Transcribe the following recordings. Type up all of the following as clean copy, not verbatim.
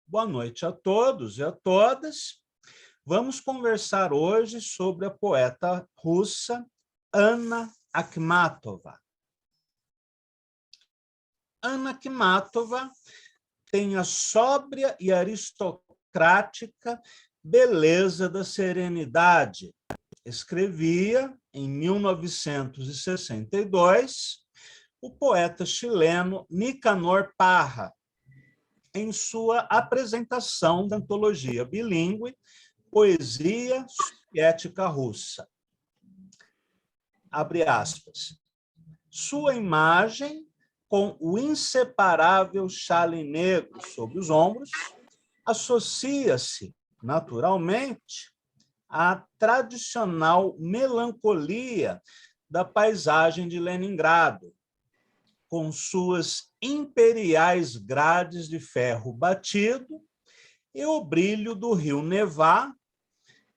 Boa noite a todos e a todas. Vamos conversar hoje sobre a poeta russa Anna Akhmatova. Anna Akhmatova tem a sóbria e aristocrática beleza da serenidade. Escrevia, em 1962, o poeta chileno Nicanor Parra, em sua apresentação da antologia bilíngue Poesia Soviética Russa. Abre aspas. Sua imagem, com o inseparável chale negro sobre os ombros, associa-se, naturalmente, à tradicional melancolia da paisagem de Leningrado, com suas imperiais grades de ferro batido e o brilho do rio Nevá,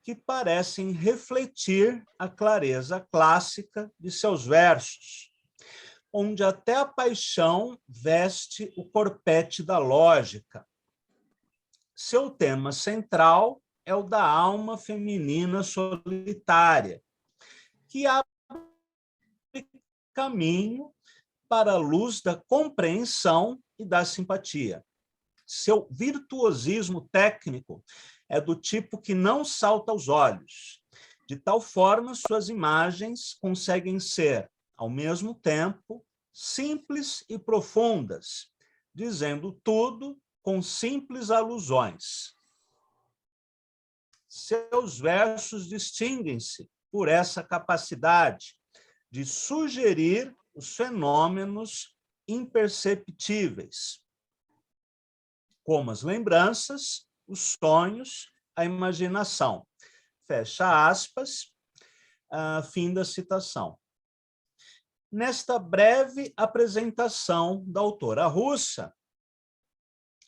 que parecem refletir a clareza clássica de seus versos, onde até a paixão veste o corpete da lógica. Seu tema central é o da alma feminina solitária, que abre caminho para a luz da compreensão e da simpatia. Seu virtuosismo técnico é do tipo que não salta aos olhos. De tal forma, suas imagens conseguem ser, ao mesmo tempo, simples e profundas, dizendo tudo com simples alusões. Seus versos distinguem-se por essa capacidade de sugerir os fenômenos imperceptíveis, como as lembranças, os sonhos, a imaginação. Fecha aspas, fim da citação. Nesta breve apresentação da autora russa,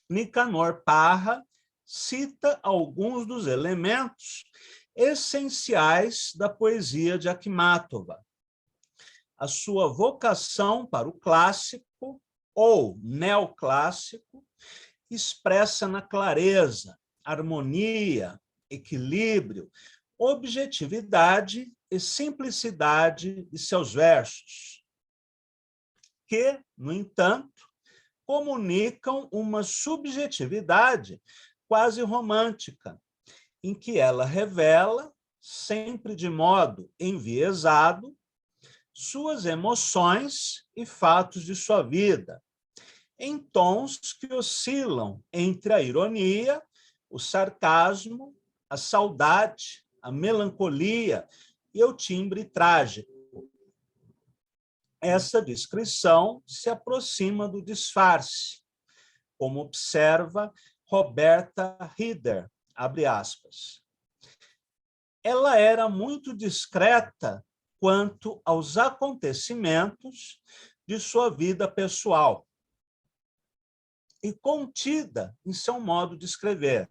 Nicanor Parra cita alguns dos elementos essenciais da poesia de Akhmatova. A sua vocação para o clássico ou neoclássico, expressa na clareza, harmonia, equilíbrio, objetividade e simplicidade de seus versos, que, no entanto, comunicam uma subjetividade quase romântica, em que ela revela, sempre de modo enviesado, suas emoções e fatos de sua vida, em tons que oscilam entre a ironia, o sarcasmo, a saudade, a melancolia e o timbre trágico. Essa descrição se aproxima do disfarce, como observa Roberta Rieder, abre aspas. Ela era muito discreta quanto aos acontecimentos de sua vida pessoal e contida em seu modo de escrever.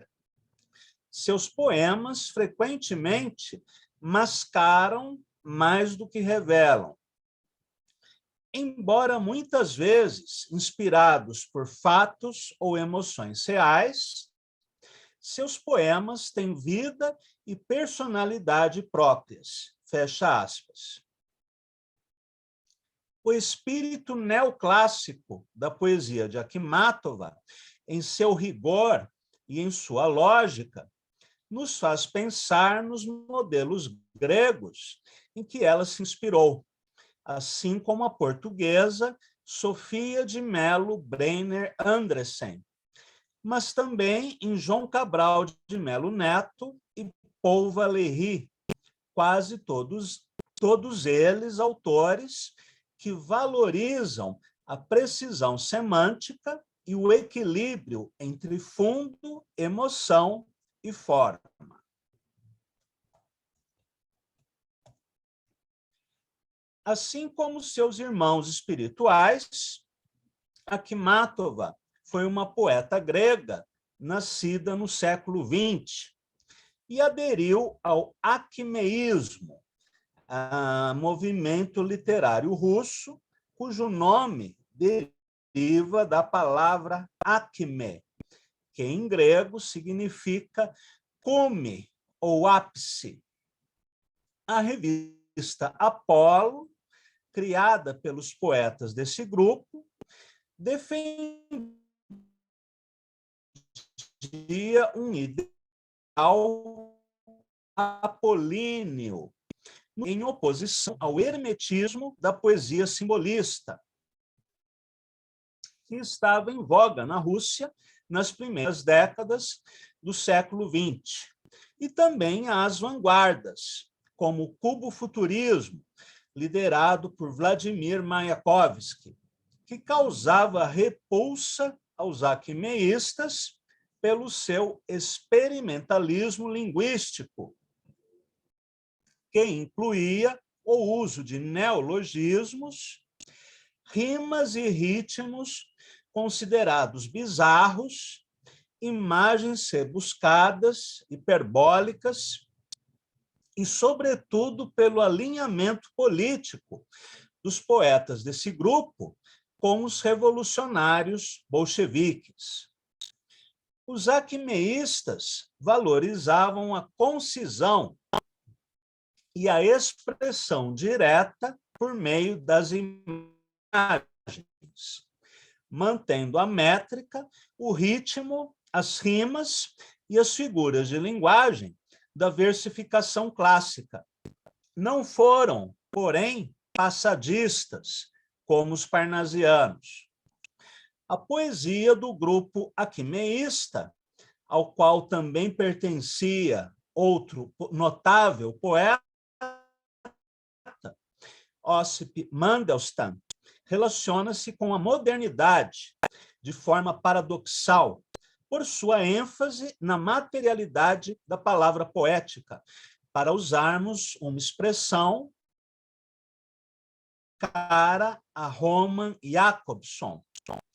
Seus poemas frequentemente mascaram mais do que revelam. Embora muitas vezes inspirados por fatos ou emoções reais, seus poemas têm vida e personalidade próprias. Fecha aspas. O espírito neoclássico da poesia de Akhmatova, em seu rigor e em sua lógica, nos faz pensar nos modelos gregos em que ela se inspirou, assim como a portuguesa Sofia de Mello Brenner Andressen, mas também em João Cabral de Melo Neto e Paul Valéry, quase todos eles autores que valorizam a precisão semântica e o equilíbrio entre fundo, emoção e forma. Assim como seus irmãos espirituais, Akhmatova foi uma poeta grega nascida no século XX e aderiu ao acmeísmo, movimento literário russo, cujo nome deriva da palavra acme, que em grego significa cume ou ápice. A revista Apolo, criada pelos poetas desse grupo, defendia um ideal apolíneo, em oposição ao hermetismo da poesia simbolista, que estava em voga na Rússia nas primeiras décadas do século XX, e também às vanguardas, como o cubo-futurismo, liderado por Vladimir Mayakovsky, que causava repulsa aos acmeístas pelo seu experimentalismo linguístico, que incluía o uso de neologismos, rimas e ritmos considerados bizarros, imagens rebuscadas, hiperbólicas, e, sobretudo, pelo alinhamento político dos poetas desse grupo com os revolucionários bolcheviques. Os acmeístas valorizavam a concisão e a expressão direta por meio das imagens, mantendo a métrica, o ritmo, as rimas e as figuras de linguagem da versificação clássica. Não foram, porém, passadistas, como os parnasianos. A poesia do grupo acmeísta, ao qual também pertencia outro notável poeta, Ossip Mandelstam, relaciona-se com a modernidade de forma paradoxal, por sua ênfase na materialidade da palavra poética, para usarmos uma expressão cara a Roman Jakobson,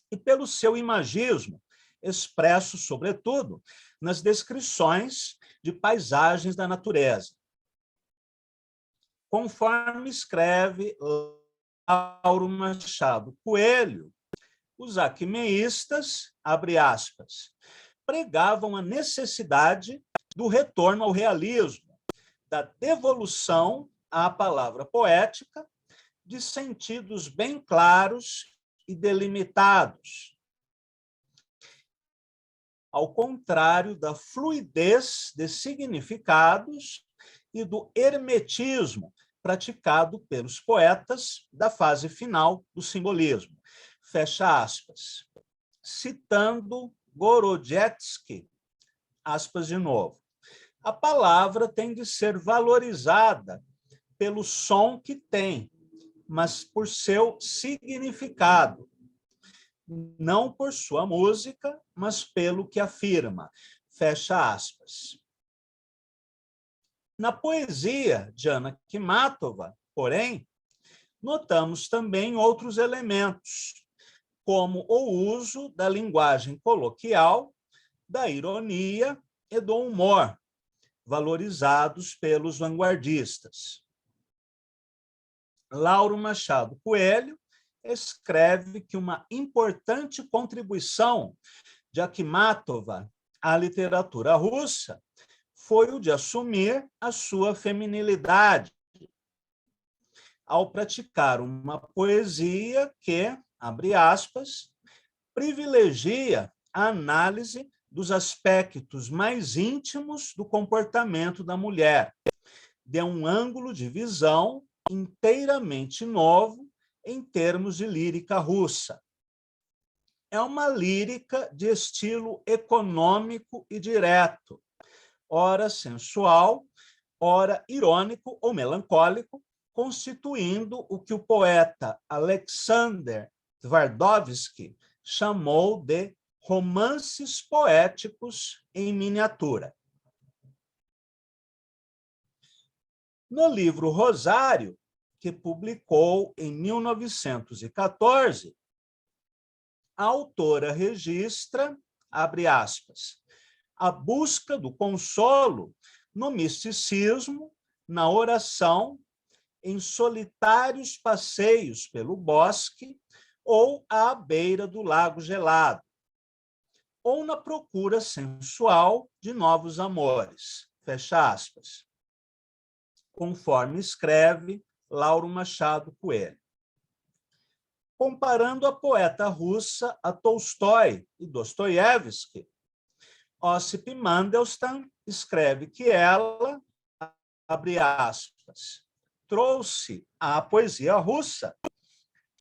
e pelo seu imagismo, expresso, sobretudo, nas descrições de paisagens da natureza. Conforme escreve Lauro Machado Coelho, os acmeístas, abre aspas, pregavam a necessidade do retorno ao realismo, da devolução à palavra poética, de sentidos bem claros e delimitados, ao contrário da fluidez de significados e do hermetismo praticado pelos poetas da fase final do simbolismo. Fecha aspas. Citando Gorodziewski, aspas de novo. A palavra tem de ser valorizada pelo som que tem, mas por seu significado, não por sua música, mas pelo que afirma. Fecha aspas. Na poesia de Anna Akhmatova, porém, notamos também outros elementos, como o uso da linguagem coloquial, da ironia e do humor, valorizados pelos vanguardistas. Lauro Machado Coelho escreve que uma importante contribuição de Akhmatova à literatura russa foi o de assumir a sua feminilidade, ao praticar uma poesia que, abre aspas, privilegia a análise dos aspectos mais íntimos do comportamento da mulher, de um ângulo de visão inteiramente novo em termos de lírica russa. É uma lírica de estilo econômico e direto, ora sensual, ora irônico ou melancólico, constituindo o que o poeta Alexander Twardowski chamou de romances poéticos em miniatura. No livro Rosário, que publicou em 1914, a autora registra, abre aspas, a busca do consolo no misticismo, na oração, em solitários passeios pelo bosque ou à beira do lago gelado. ou na procura sensual de novos amores, fecha aspas, conforme escreve Lauro Machado Coelho. Comparando a poeta russa a Tolstói e Dostoiévski, Ossip Mandelstam escreve que ela, abre aspas, trouxe à poesia russa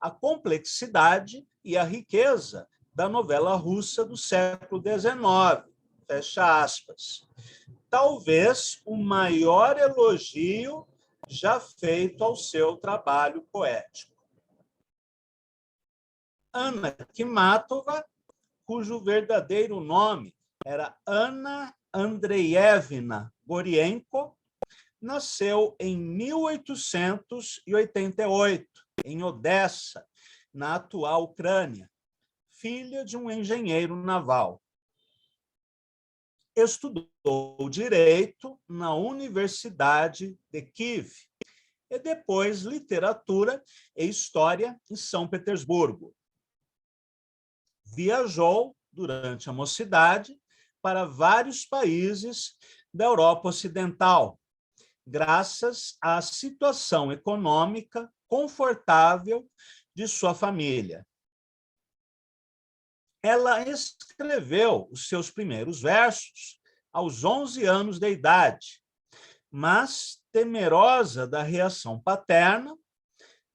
a complexidade e a riqueza da novela russa do século XIX, fecha aspas. Talvez o maior elogio já feito ao seu trabalho poético. Anna Akhmatova, cujo verdadeiro nome era Anna Andreevna Gorienko, nasceu em 1888, em Odessa, na atual Ucrânia, filha de um engenheiro naval. Estudou Direito na Universidade de Kiev e depois Literatura e História em São Petersburgo. Viajou, durante a mocidade, para vários países da Europa Ocidental, graças à situação econômica confortável de sua família. Ela escreveu os seus primeiros versos aos 11 anos de idade, mas, temerosa da reação paterna,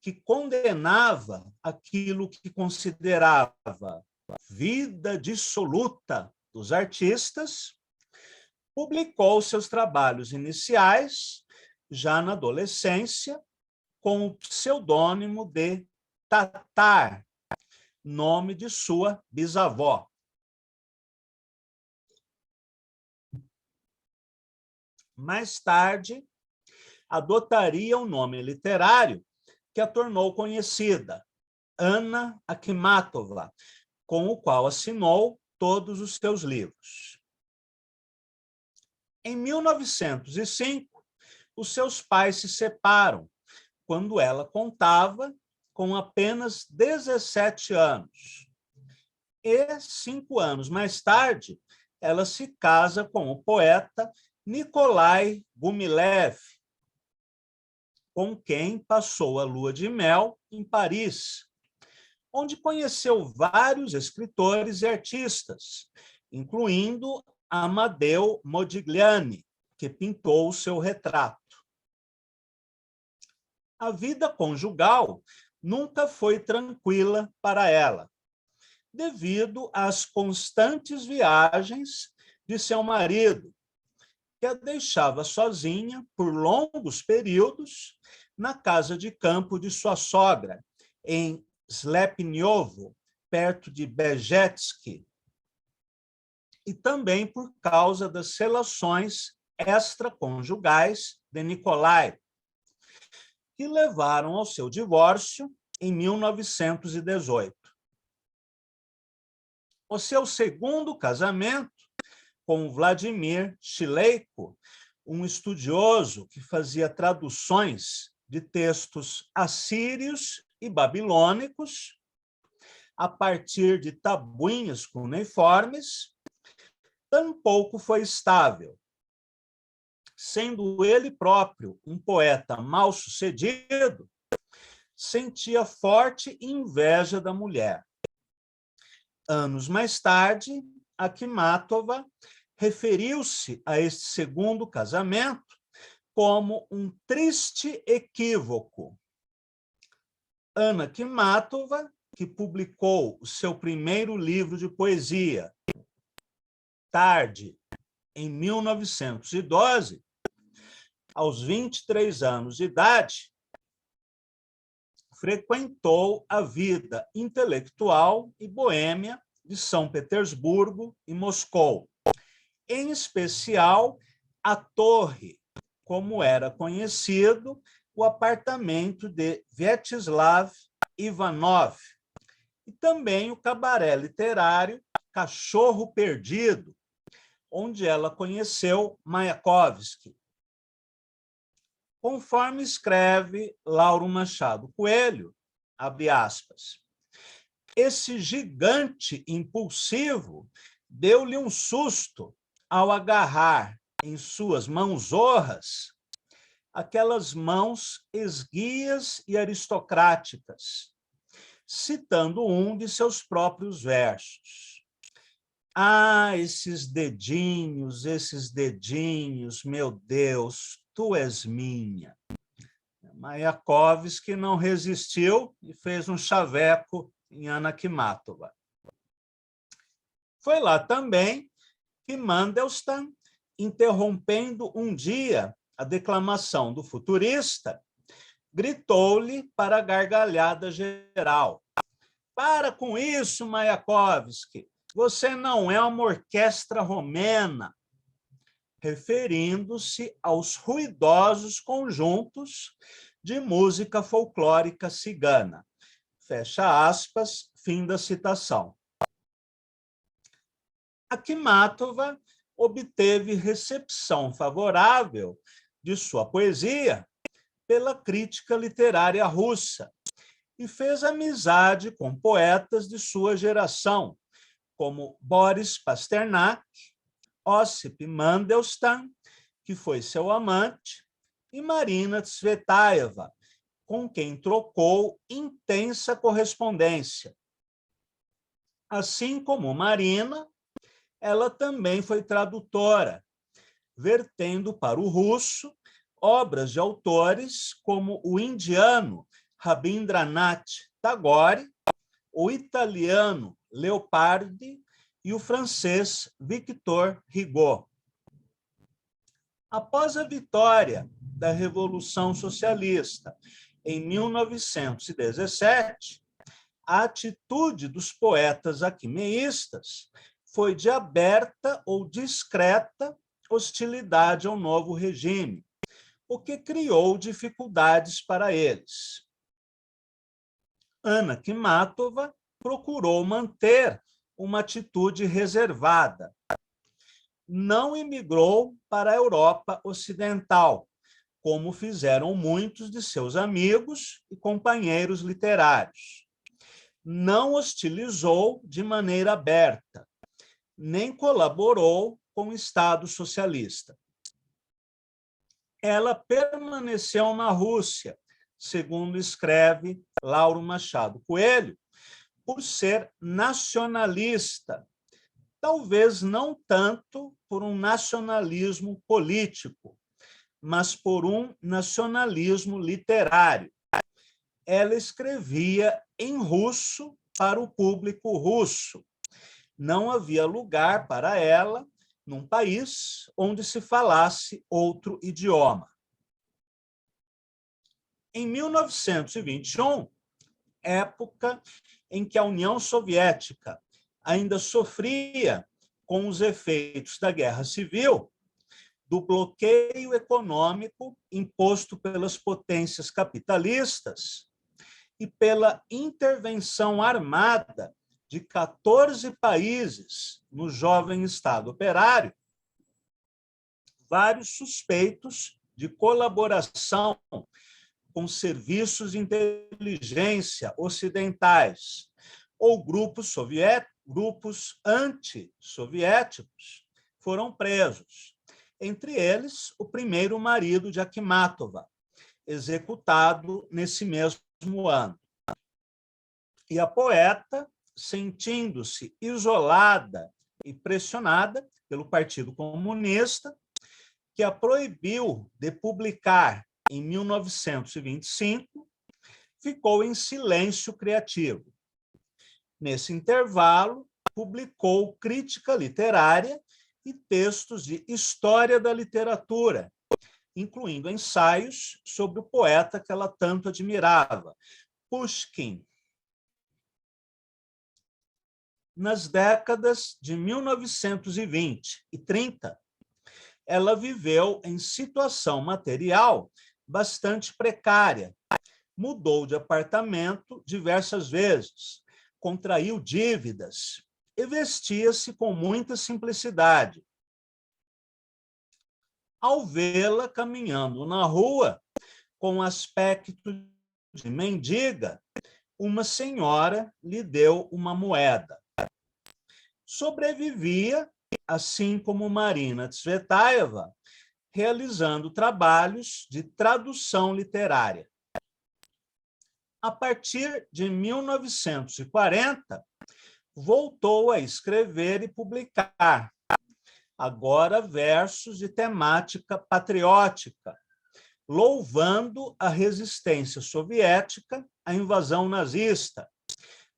que condenava aquilo que considerava vida dissoluta dos artistas, publicou seus trabalhos iniciais, já na adolescência, com o pseudônimo de Tatar, nome de sua bisavó. Mais tarde, adotaria o nome literário que a tornou conhecida, Anna Akhmatova, com o qual assinou todos os seus livros. Em 1905, os seus pais se separam, quando ela contava com apenas 17 anos. E, 5 anos mais tarde, ela se casa com o poeta Nikolai Gumilev, com quem passou a lua de mel em Paris, onde conheceu vários escritores e artistas, incluindo Amadeu Modigliani, que pintou o seu retrato. A vida conjugal nunca foi tranquila para ela, devido às constantes viagens de seu marido, que a deixava sozinha por longos períodos na casa de campo de sua sogra, em Slepniovo, perto de Bezhetsk, e também por causa das relações extraconjugais de Nikolai, que levaram ao seu divórcio em 1918. O seu segundo casamento, com Vladimir Chileiko, um estudioso que fazia traduções de textos assírios e babilônicos, a partir de tabuinhas cuneiformes, tampouco foi estável, sendo ele próprio um poeta mal-sucedido, sentia forte inveja da mulher. Anos mais tarde, Akhmatova referiu-se a este segundo casamento como um triste equívoco. Anna Akhmatova, que publicou o seu primeiro livro de poesia, Tarde, em 1912, aos 23 anos de idade, frequentou a vida intelectual e boêmia de São Petersburgo e Moscou, em especial a Torre, como era conhecido, o apartamento de Vyacheslav Ivanov, e também o cabaré literário Cachorro Perdido, onde ela conheceu Mayakovsky. Conforme escreve Lauro Machado Coelho, abre aspas, esse gigante impulsivo deu-lhe um susto ao agarrar em suas mãos honras aquelas mãos esguias e aristocráticas, citando um de seus próprios versos. Ah, esses dedinhos, meu Deus, tu és minha. Mayakovsky não resistiu e fez um chaveco em Anna Akhmatova. Foi lá também que Mandelstam, interrompendo um dia a declamação do futurista, gritou-lhe para a gargalhada geral: para com isso, Mayakovsky, você não é uma orquestra romena, referindo-se aos ruidosos conjuntos de música folclórica cigana. Fecha aspas, fim da citação. Akhmatova obteve recepção favorável de sua poesia pela crítica literária russa e fez amizade com poetas de sua geração, como Boris Pasternak, Ossip Mandelstam, que foi seu amante, e Marina Tsvetaeva, com quem trocou intensa correspondência. Assim como Marina, ela também foi tradutora, vertendo para o russo obras de autores como o indiano Rabindranath Tagore, o italiano Leopardi e o francês Victor Hugo. Após a vitória da Revolução Socialista em 1917, a atitude dos poetas aquimeístas foi de aberta ou discreta hostilidade ao novo regime, o que criou dificuldades para eles. Anna Akhmatova procurou manter uma atitude reservada. Não imigrou para a Europa Ocidental, como fizeram muitos de seus amigos e companheiros literários. Não hostilizou de maneira aberta, nem colaborou com o Estado socialista. Ela permaneceu na Rússia, segundo escreve Lauro Machado Coelho, por ser nacionalista, talvez não tanto por um nacionalismo político, mas por um nacionalismo literário. Ela escrevia em russo para o público russo. Não havia lugar para ela num país onde se falasse outro idioma. Em 1921, época em que a União Soviética ainda sofria com os efeitos da Guerra Civil, do bloqueio econômico imposto pelas potências capitalistas e pela intervenção armada de 14 países no jovem Estado operário, vários suspeitos de colaboração com serviços de inteligência ocidentais ou grupos anti-soviéticos foram presos. Entre eles, o primeiro marido de Akhmatova, executado nesse mesmo ano. E a poeta, sentindo-se isolada e pressionada pelo Partido Comunista, que a proibiu de publicar em 1925, ficou em silêncio criativo. Nesse intervalo, publicou crítica literária e textos de história da literatura, incluindo ensaios sobre o poeta que ela tanto admirava, Pushkin. Nas décadas de 1920 e 30, ela viveu em situação material bastante precária, mudou de apartamento diversas vezes, contraiu dívidas e vestia-se com muita simplicidade. Ao vê-la caminhando na rua, com aspecto de mendiga, uma senhora lhe deu uma moeda. sobrevivia, assim como Marina Tsvetaeva, realizando trabalhos de tradução literária. A partir de 1940, voltou a escrever e publicar, agora versos de temática patriótica, louvando a resistência soviética à invasão nazista,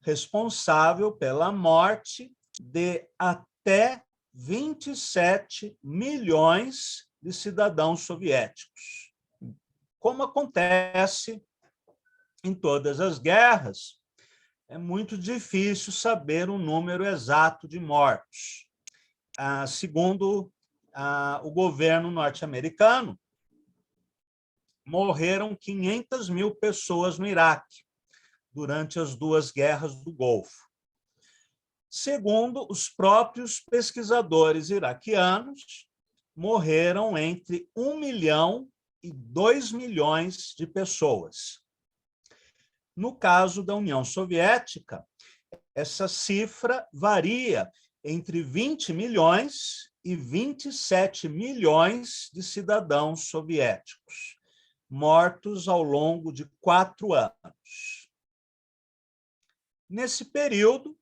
responsável pela morte de até 27 milhões de cidadãos soviéticos. Como acontece em todas as guerras, é muito difícil saber o número exato de mortos. Segundo o governo norte-americano, morreram 500 mil pessoas no Iraque durante as duas guerras do Golfo. Segundo os próprios pesquisadores iraquianos, morreram entre 1 milhão e 2 milhões de pessoas. No caso da União Soviética, essa cifra varia entre 20 milhões e 27 milhões de cidadãos soviéticos, mortos ao longo de 4 anos. Nesse período,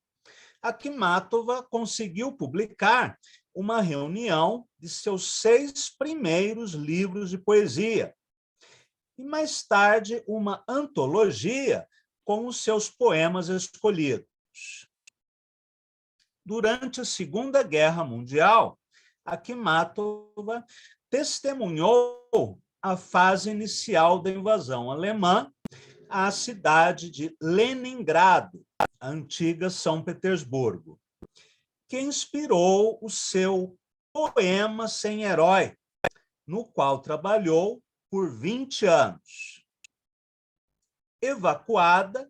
Akhmatova conseguiu publicar uma reunião de seus 6 primeiros livros de poesia, e mais tarde uma antologia com os seus poemas escolhidos. Durante a Segunda Guerra Mundial, Akhmatova testemunhou a fase inicial da invasão alemã à cidade de Leningrado, a antiga São Petersburgo, que inspirou o seu poema Sem Herói, no qual trabalhou por 20 anos. Evacuada,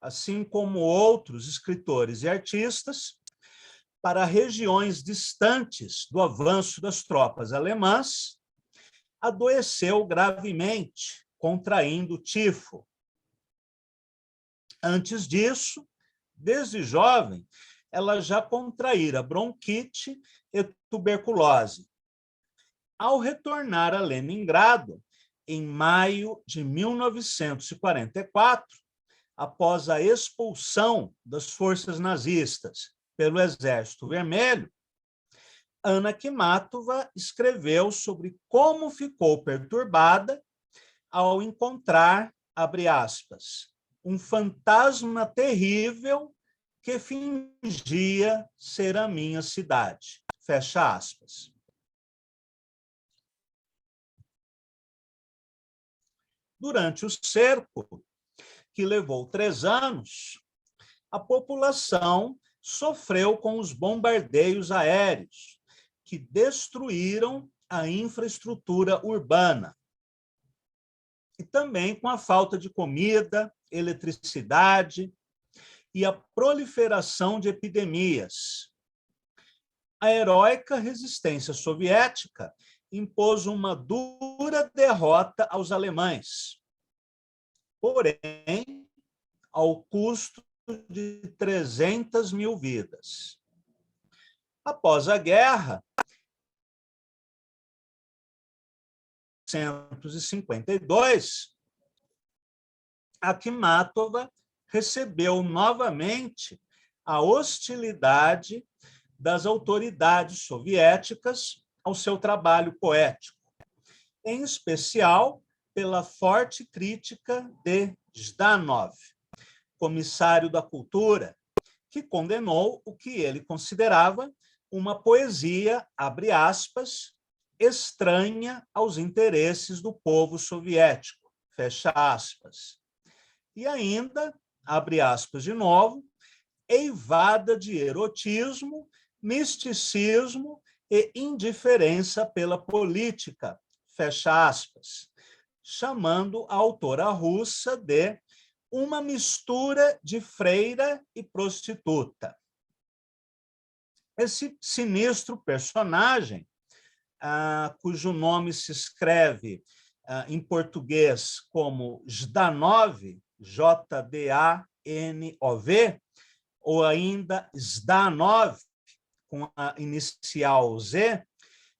assim como outros escritores e artistas, para regiões distantes do avanço das tropas alemãs, adoeceu gravemente, contraindo tifo. Antes disso, desde jovem, ela já contraíra bronquite e tuberculose. Ao retornar a Leningrado, em maio de 1944, após a expulsão das forças nazistas pelo Exército Vermelho, Anna Akhmatova escreveu sobre como ficou perturbada ao encontrar, abre aspas, um fantasma terrível que fingia ser a minha cidade, fecha aspas. Durante o cerco, que levou 3 anos, a população sofreu com os bombardeios aéreos, que destruíram a infraestrutura urbana, e também com a falta de comida, eletricidade e a proliferação de epidemias. A heróica resistência soviética impôs uma dura derrota aos alemães, porém, ao custo de 300 mil vidas. Após a guerra, em 1952, Akhmatova recebeu novamente a hostilidade das autoridades soviéticas ao seu trabalho poético, em especial pela forte crítica de Zhdanov, comissário da cultura, que condenou o que ele considerava uma poesia, abre aspas, estranha aos interesses do povo soviético, fecha aspas. E ainda, abre aspas de novo, eivada de erotismo, misticismo e indiferença pela política, fecha aspas, chamando a autora russa de uma mistura de freira e prostituta. Esse sinistro personagem, cujo nome se escreve em português como Zhdanov, Jdanov, ou ainda Zhdanov, com a inicial Z,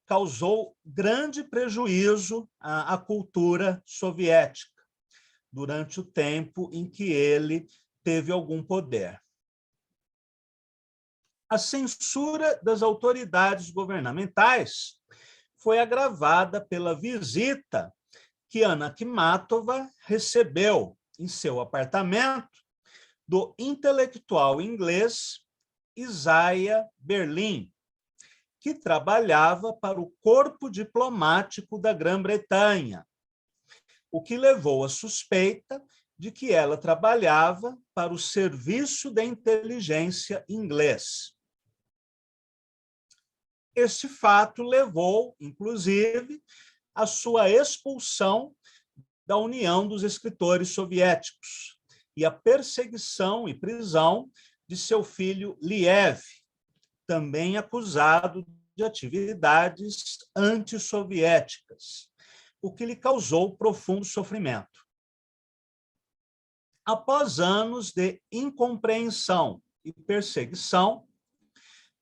causou grande prejuízo à cultura soviética durante o tempo em que ele teve algum poder. A censura das autoridades governamentais foi agravada pela visita que Anna Akhmatova recebeu em seu apartamento do intelectual inglês Isaiah Berlin, que trabalhava para o corpo diplomático da Grã-Bretanha, o que levou à suspeita de que ela trabalhava para o Serviço de Inteligência inglês. Este fato levou, inclusive, à sua expulsão da União dos Escritores Soviéticos e à perseguição e prisão de seu filho Liev, também acusado de atividades antissoviéticas, o que lhe causou profundo sofrimento. Após anos de incompreensão e perseguição,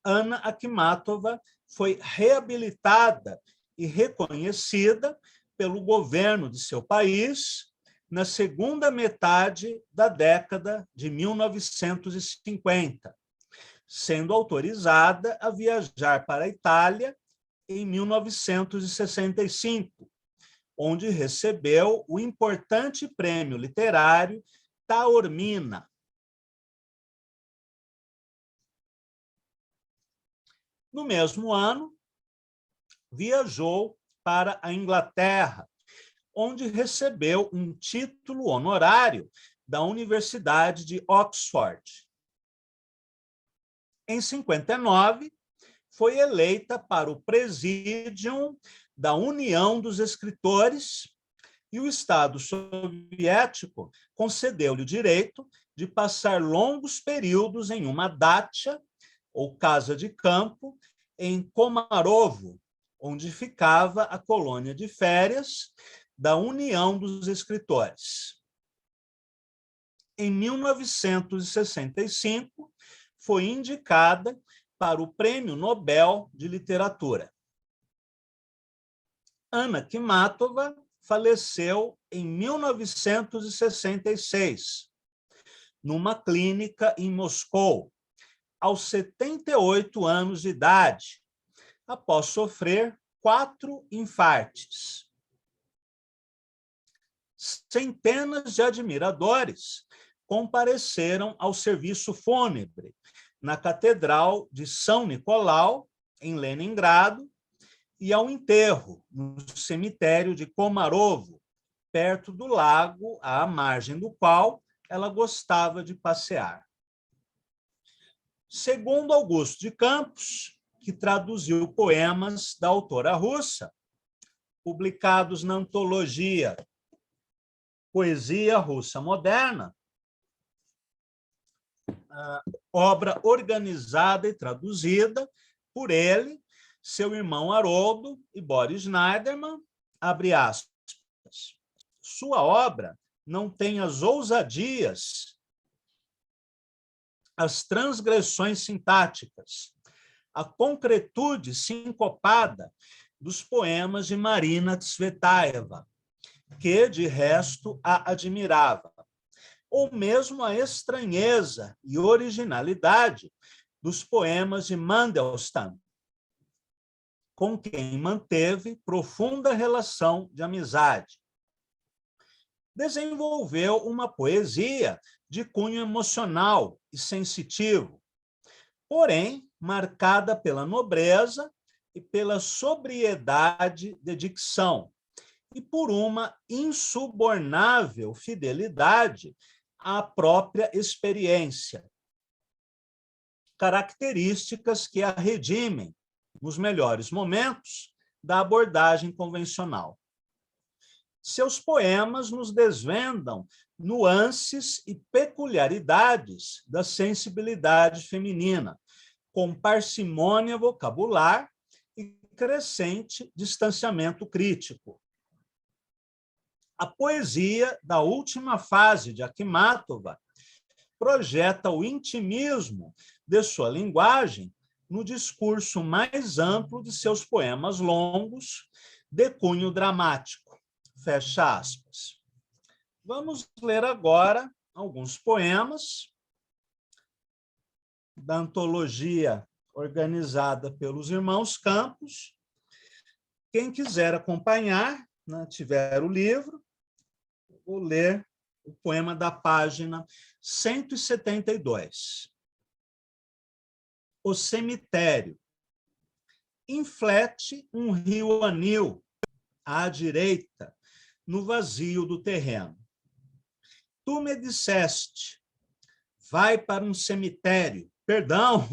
Anna Akhmatova foi reabilitada e reconhecida pelo governo de seu país na segunda metade da década de 1950, sendo autorizada a viajar para a Itália em 1965, onde recebeu o importante prêmio literário Taormina. No mesmo ano, viajou para a Inglaterra, onde recebeu um título honorário da Universidade de Oxford. Em 59, foi eleita para o Presídium da União dos Escritores e o Estado soviético concedeu-lhe o direito de passar longos períodos em uma dacha, ou casa de campo, em Komarovo, onde ficava a colônia de férias da União dos Escritores. Em 1965, foi indicada para o Prêmio Nobel de Literatura. Anna Akhmatova faleceu em 1966, numa clínica em Moscou, aos 78 anos de idade, após sofrer 4 infartes. Centenas de admiradores compareceram ao serviço fúnebre na Catedral de São Nicolau, em Leningrado, e ao enterro no cemitério de Komarovo, perto do lago, à margem do qual ela gostava de passear. Segundo Augusto de Campos, que traduziu poemas da autora russa, publicados na antologia Poesia Russa Moderna, obra organizada e traduzida por ele, seu irmão Haroldo e Boris Schneiderman, abre aspas. Sua obra não tem as ousadias, as transgressões sintáticas, a concretude sincopada dos poemas de Marina Tsvetaeva, que, de resto, a admirava, ou mesmo a estranheza e originalidade dos poemas de Mandelstam, com quem manteve profunda relação de amizade. Desenvolveu uma poesia de cunho emocional e sensitivo, porém marcada pela nobreza e pela sobriedade de dicção, e por uma insubornável fidelidade à própria experiência, características que a redimem, nos melhores momentos, da abordagem convencional. Seus poemas nos desvendam nuances e peculiaridades da sensibilidade feminina, com parcimônia vocabular e crescente distanciamento crítico. A poesia da última fase de Akhmatova projeta o intimismo de sua linguagem no discurso mais amplo de seus poemas longos, de cunho dramático. Fecha aspas. Vamos ler agora alguns poemas da antologia organizada pelos irmãos Campos. Quem quiser acompanhar, né, tiver o livro, vou ler o poema da página 172. O cemitério. Inflete um rio anil à direita, no vazio do terreno. Tu me disseste, vai para um cemitério. Perdão,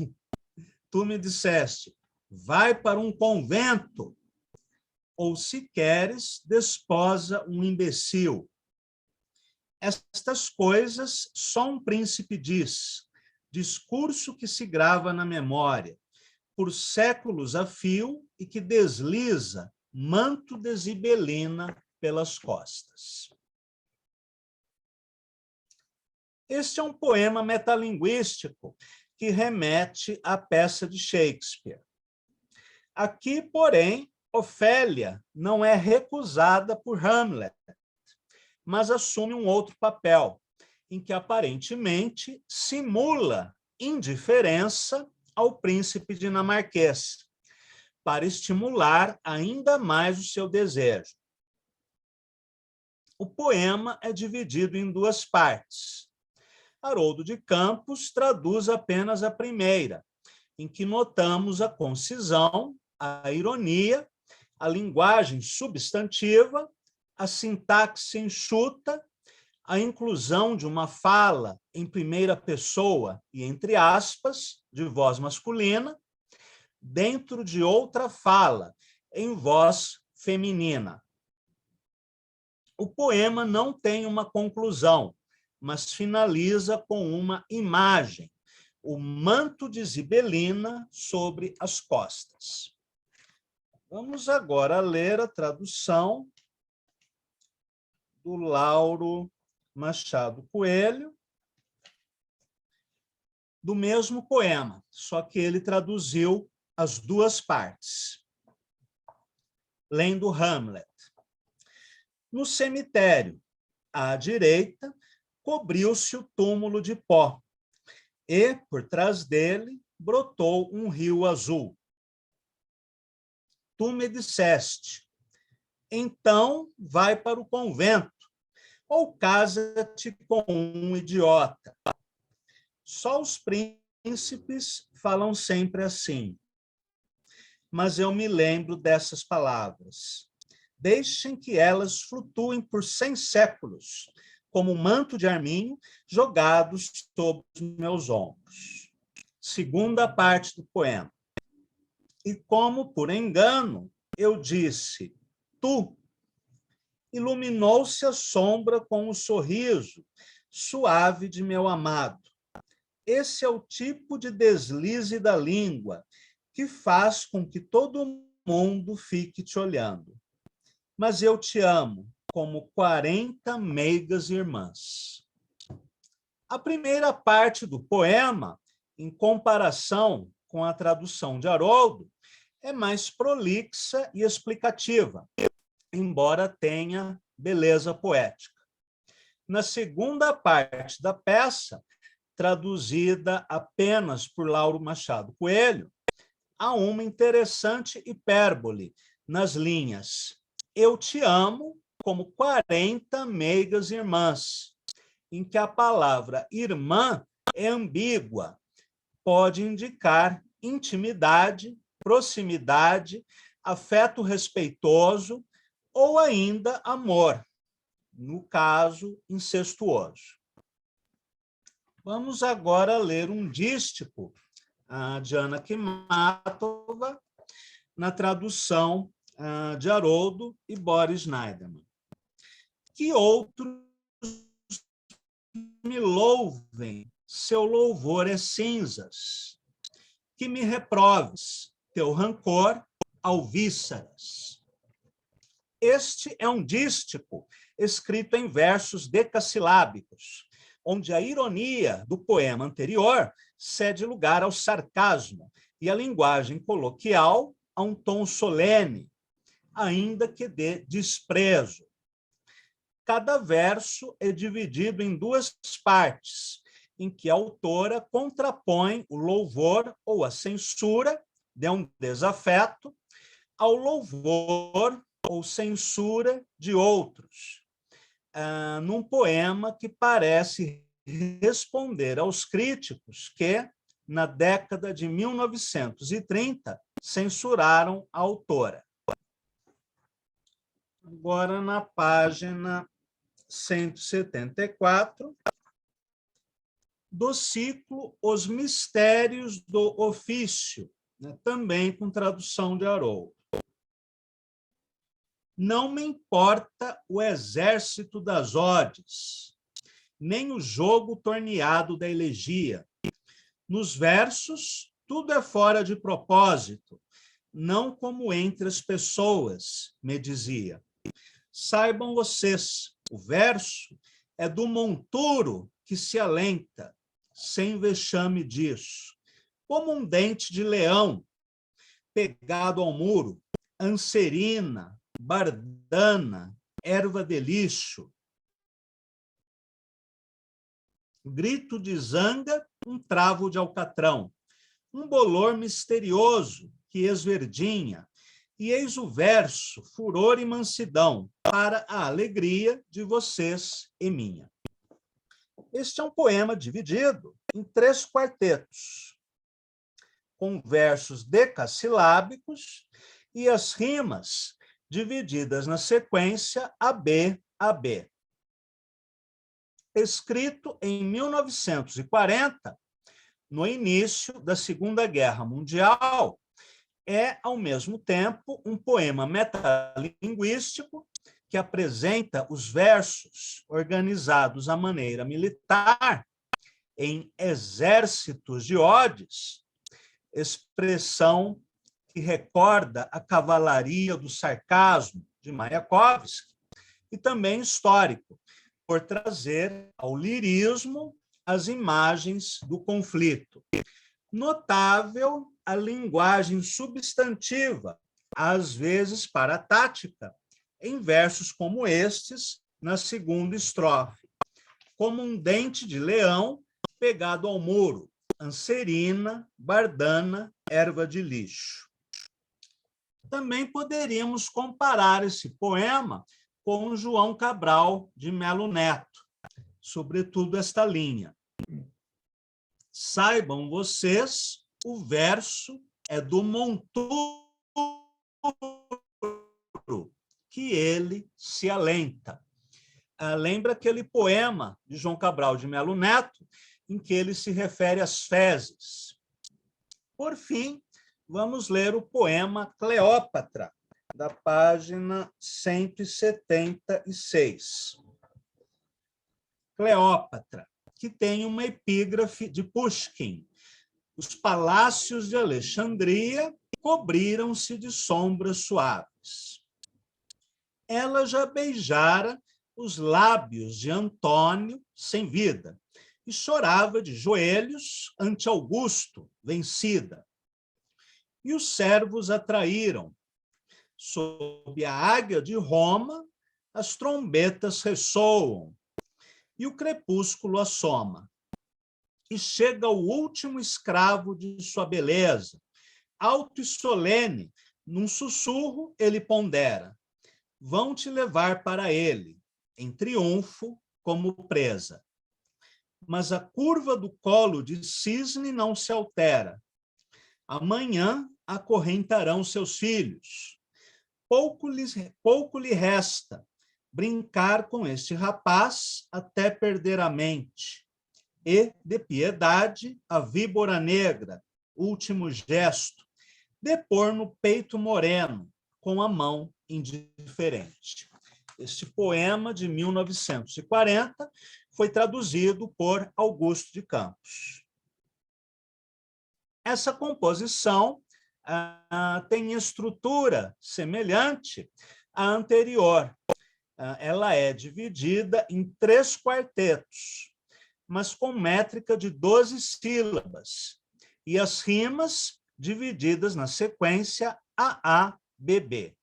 tu me disseste, vai para um convento. Ou, se queres, desposa um imbecil. Estas coisas só um príncipe diz, discurso que se grava na memória, por séculos a fio e que desliza manto de zibelina pelas costas. Este é um poema metalinguístico que remete à peça de Shakespeare. Aqui, porém, Ofélia não é recusada por Hamlet, mas assume um outro papel, em que aparentemente simula indiferença ao príncipe dinamarquês, para estimular ainda mais o seu desejo. O poema é dividido em duas partes. Haroldo de Campos traduz apenas a primeira, em que notamos a concisão, a ironia, a linguagem substantiva, a sintaxe enxuta, a inclusão de uma fala em primeira pessoa e entre aspas, de voz masculina, dentro de outra fala, em voz feminina. O poema não tem uma conclusão, mas finaliza com uma imagem, o manto de zibelina sobre as costas. Vamos agora ler a tradução do Lauro Machado Coelho, do mesmo poema, só que ele traduziu as duas partes, lendo Hamlet. No cemitério, à direita, cobriu-se o túmulo de pó, e, por trás dele, brotou um rio azul. Tu me disseste, então vai para o convento, ou casa-te com um idiota. Só os príncipes falam sempre assim. Mas eu me lembro dessas palavras. Deixem que elas flutuem por 100 séculos, como um manto de arminho jogados sobre os meus ombros. Segunda parte do poema. E como por engano eu disse, tu, iluminou-se a sombra com o sorriso suave de meu amado. Esse é o tipo de deslize da língua que faz com que todo mundo fique te olhando. Mas eu te amo como 40 meigas irmãs. A primeira parte do poema, em comparação com a tradução de Haroldo, é mais prolixa e explicativa, embora tenha beleza poética. Na segunda parte da peça, traduzida apenas por Lauro Machado Coelho, há uma interessante hipérbole nas linhas eu te amo como 40 meigas irmãs, em que a palavra irmã é ambígua, pode indicar intimidade, proximidade, afeto respeitoso ou ainda amor, no caso incestuoso. Vamos agora ler um dístico de Ana Akhmatova, na tradução de Haroldo e Boris Schneiderman. Que outros me louvem, seu louvor é cinzas. Que me reproves, teu rancor alvíceras. Este é um dístico escrito em versos decassilábicos, onde a ironia do poema anterior cede lugar ao sarcasmo e a linguagem coloquial a um tom solene, ainda que de desprezo. Cada verso é dividido em duas partes, em que a autora contrapõe o louvor ou a censura de um desafeto ao louvor ou censura de outros, num poema que parece responder aos críticos que, na década de 1930, censuraram a autora. Agora, na página 174, do ciclo Os Mistérios do Ofício, né, também com tradução de Haroldo. Não me importa o exército das odes, nem o jogo torneado da elegia. Nos versos, tudo é fora de propósito, não como entre as pessoas, me dizia. Saibam vocês, o verso é do monturo que se alenta, sem vexame disso, como um dente de leão pegado ao muro, anserina, bardana, erva de lixo. Grito de zanga, um travo de alcatrão, um bolor misterioso que esverdinha, e eis o verso, furor e mansidão, para a alegria de vocês e minha. Este é um poema dividido em 3 quartetos, com versos decassilábicos e as rimas divididas na sequência AB. Escrito em 1940, no início da Segunda Guerra Mundial, é, ao mesmo tempo, um poema metalinguístico que apresenta os versos organizados à maneira militar em exércitos de odes, expressão que recorda a cavalaria do sarcasmo de Mayakovsky, e também histórico, por trazer ao lirismo as imagens do conflito. Notável a linguagem substantiva, às vezes para a tática, em versos como estes, na segunda estrofe. Como um dente de leão pegado ao muro, anserina, bardana, erva de lixo. Também poderíamos comparar esse poema com João Cabral de Melo Neto, sobretudo esta linha. Saibam vocês, o verso é do monturo que ele se alenta. Lembra aquele poema de João Cabral de Melo Neto, em que ele se refere às fezes. Por fim, vamos ler o poema Cleópatra, da página 176. Cleópatra, que tem uma epígrafe de Pushkin. Os palácios de Alexandria cobriram-se de sombras suaves. Ela já beijara os lábios de Antônio sem vida e chorava de joelhos ante Augusto, vencida. E os servos a traíram. Sob a águia de Roma, as trombetas ressoam e o crepúsculo assoma. E chega o último escravo de sua beleza. Alto e solene, num sussurro, ele pondera: vão te levar para ele, em triunfo, como presa. Mas a curva do colo de cisne não se altera. Amanhã acorrentarão seus filhos. Pouco lhe resta brincar com este rapaz até perder a mente. E, de piedade, a víbora negra, último gesto, depor no peito moreno, com a mão indiferente. Este poema, de 1940, foi traduzido por Augusto de Campos. Essa composição tem estrutura semelhante à anterior. Ela é dividida em 3 quartetos, mas com métrica de 12 sílabas, e as rimas divididas na sequência AABB.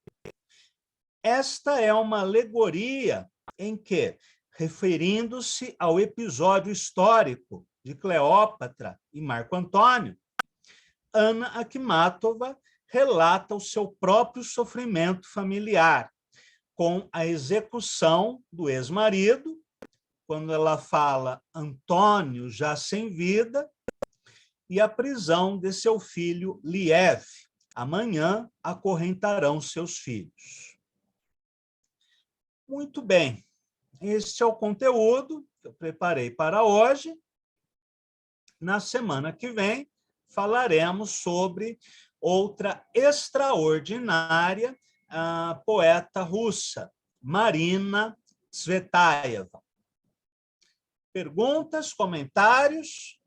Esta é uma alegoria em que, referindo-se ao episódio histórico de Cleópatra e Marco Antônio, Ana Akhmatova relata o seu próprio sofrimento familiar, com a execução do ex-marido, quando ela fala Antônio já sem vida, e a prisão de seu filho Liev. Amanhã acorrentarão seus filhos. Muito bem, este é o conteúdo que eu preparei para hoje. Na semana que vem, falaremos sobre outra extraordinária poeta russa, Marina Tsvetaeva. Perguntas, comentários?